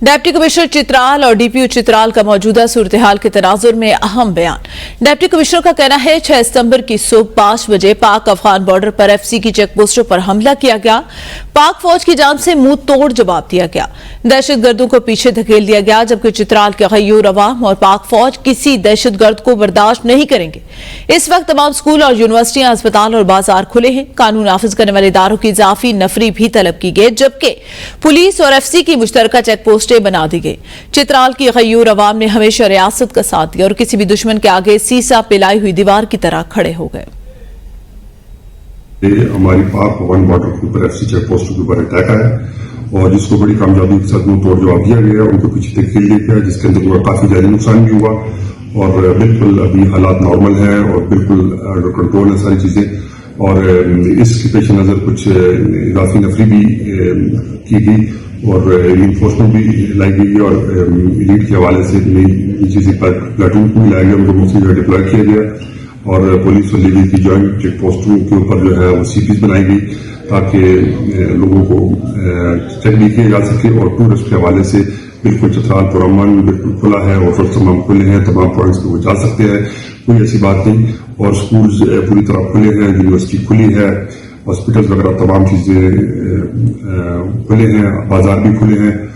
Deputy commissioner Chitral और DPO Chitral का मौजूदा सूरत-ए-हाल के तनाजुर में अहम बयान। डिप्टी कमिश्नर का कहना है 6 सितंबर की सुबह 5 बजे पाक अफगान बॉर्डर पर एफसी की चेक पोस्टों पर हमला किया गया। पाक फौज की जान से मुंह तोड़ जवाब दिया गया। दहशतगर्दों को पीछे धकेल दिया गया, जबकि चित्राल के गयूर अवाम और पाक फौज किसी दहशतगर्द को बर्दाश्त नहीं करेंगे। इस वक्त तमाम स्कूल और यूनिवर्सिटियां, अस्पताल और बाजार खुले हैं। कानून नाफिज करने वाले इदारों की इजाफी नफरी भी तलब की गई, जबकि पुलिस और एफसी की मुश्तरका चेक पोस्टें बना दी गई। चित्राल की गयूर अवाम ने हमेशा रियासत का साथ दिया और किसी भी दुश्मन के आगे सीसा पिलाई हुई दीवार की तरह खड़े हो गए। हमारी पाक अफगान बॉर्डर के ऊपर एफसी चेक पोस्टों के ऊपर अटैक आया और जिसको बड़ी कामयाबी के साथ मुंह तोड़ जवाब दिया गया। उनको पीछे धकेल दिया गया, जिसके अंदर काफी जानी नुकसान भी हुआ और बिल्कुल अभी हालात नॉर्मल है और बिल्कुल अंडर कंट्रोल है सारी चीजें। और इसके पेश नजर कुछ इजाफी नफरी भी की गई और इन्फोर्समेंट भी लाई गई और लीड के हवाले से नई चीजें प्लाटून को लाया गया, उनको मुख्य जगह डिप्लॉय किया गया और पुलिस और नेवी की जॉइंट चेक पोस्टों के ऊपर जो है वो सीपीज बनाई गई ताकि लोगों को चेक भी किया जा सके। और टूरिस्ट के हवाले से बिल्कुल चित्राल पुरअमन बिल्कुल खुला है, होटल तमाम खुले हैं, तमाम पॉइंट्स पे वो जा सकते हैं, कोई ऐसी बात नहीं। और स्कूल पूरी तरह खुले हैं, यूनिवर्सिटी खुली है, हॉस्पिटल वगैरह तमाम चीजें खुले हैं, बाजार भी खुले हैं।